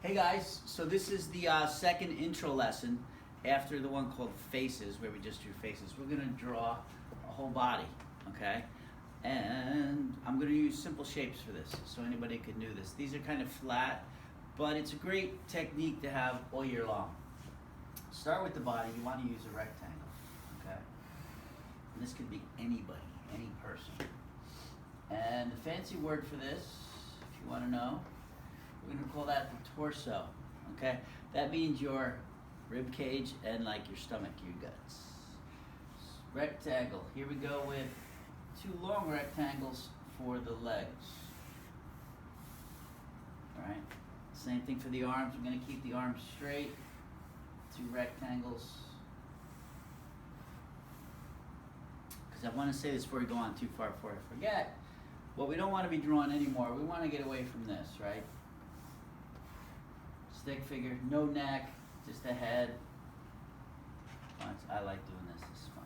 Hey guys, so this is the second intro lesson after the one called Faces, where we just drew faces. We're gonna draw a whole body, okay? And I'm gonna use simple shapes for this, so anybody can do this. These are kind of flat, but it's a great technique to have all year long. Start with the body. You wanna use a rectangle, okay? And this could be anybody, any person. And the fancy word for this, if you wanna know, we're gonna call that the torso, okay? That means your rib cage and like your stomach, your guts. Rectangle, here we go with two long rectangles for the legs. All right, same thing for the arms. We're gonna keep the arms straight, two rectangles. Because I wanna say this before we go on too far before I forget. What we don't wanna be drawing anymore, we wanna get away from this, right? Stick figure, no neck, just a head. I like doing this, this is fun.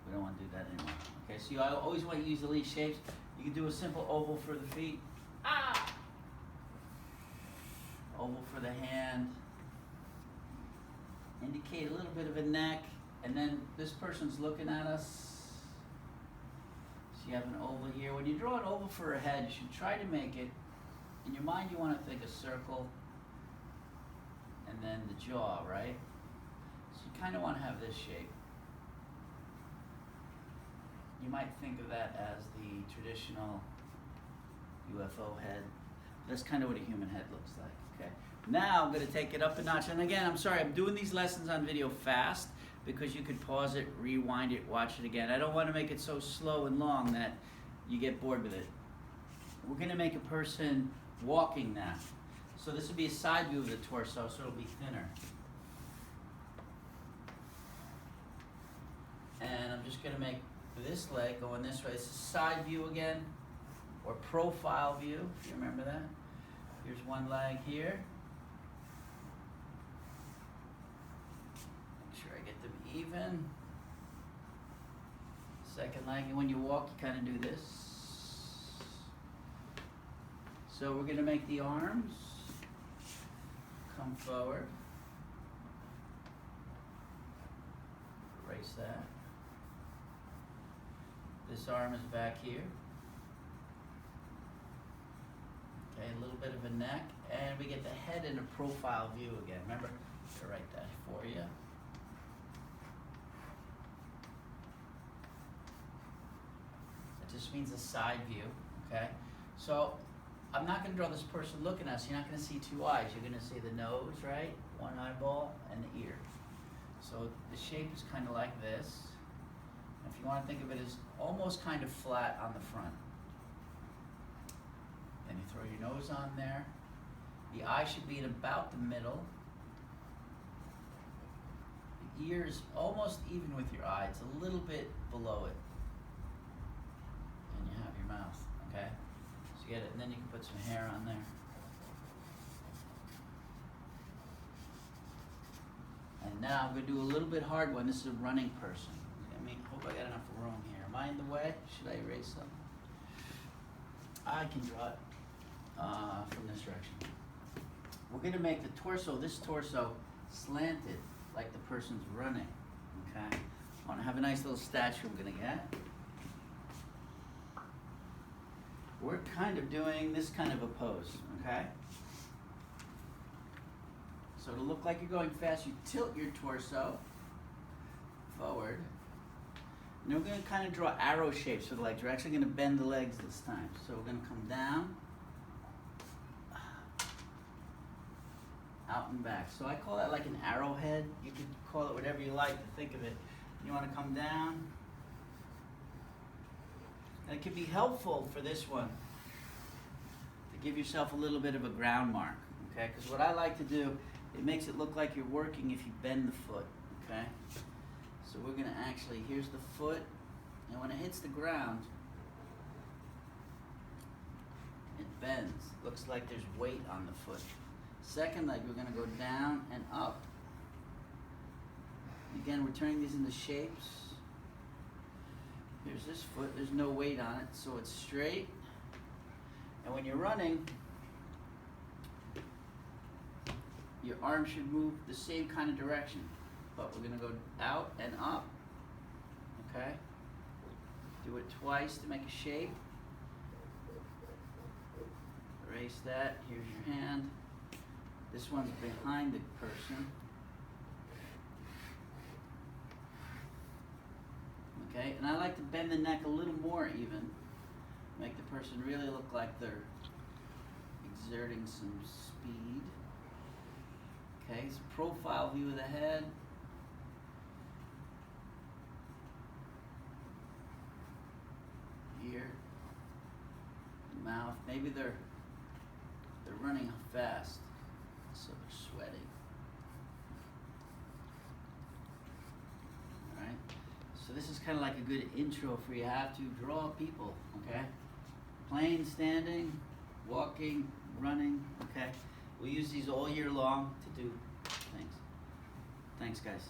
We don't want to do that anymore. Okay, so I always want to use the least shapes. You can do a simple oval for the feet. Oval for the hand. Indicate a little bit of a neck, and then this person's looking at us. So you have an oval here. When you draw an oval for a head, you should try to make it, in your mind you want to think a circle, and then the jaw, right? So you kind of want to have this shape. You might think of that as the traditional UFO head. That's kind of what a human head looks like, okay? Now I'm going to take it up a notch. And again, I'm sorry, I'm doing these lessons on video fast because you could pause it, rewind it, watch it again. I don't want to make it so slow and long that you get bored with it. We're going to make a person walking now. So this would be a side view of the torso, so it'll be thinner. And I'm just going to make this leg going this way. It's a side view again, or profile view, if you remember that. Here's one leg here. Make sure I get them even. Second leg, and when you walk, you kind of do this. So we're going to make the arms come forward. Erase that. This arm is back here. Okay, a little bit of a neck, and we get the head in a profile view again. Remember, I'll write that for you. It just means a side view, okay? So I'm not going to draw this person looking at us. You're not going to see two eyes. You're going to see the nose, right? One eyeball and the ear. So the shape is kind of like this. If you want to think of it as almost kind of flat on the front. Then you throw your nose on there. The eye should be in about the middle. The ear is almost even with your eye. It's a little bit below it. And you have your mouth, okay? So you get it, and then you can put some hair on there. And now I'm going to do a little bit hard one. This is a running person. Hope I got enough room here. Am I in the way? Should I erase something? I can draw it from this direction. We're going to make the torso, this torso, slanted like the person's running. Okay? I want to have a nice little statue I'm going to get. We're kind of doing this kind of a pose. Okay? So to look like you're going fast, you tilt your torso forward. And we're going to kind of draw arrow shapes for the legs. We're actually going to bend the legs this time. So we're going to come down, out and back. So I call that like an arrowhead. You could call it whatever you like to think of it. You want to come down. And it can be helpful for this one to give yourself a little bit of a ground mark. Okay? Because what I like to do, it makes it look like you're working if you bend the foot. Okay? So we're going to actually, here's the foot, and when it hits the ground, it bends. Looks like there's weight on the foot. Second leg, we're going to go down and up. Again, we're turning these into shapes. Here's this foot, there's no weight on it, so it's straight. And when you're running, Your arm should move the same kind of direction, but we're gonna go out and up, okay? Do it twice to make a shape. Erase that, here's your hand. This one's behind the person. Okay, and I like to bend the neck a little more even. Make the person really look like they're exerting some speed. Okay, so profile view of the head. Ear, mouth. Maybe they're running fast, so they're sweating. All right. So this is kind of like a good intro for you have to draw people. Okay. Playing, standing, walking, running. Okay. We'll use these all year long to do things. Thanks, guys.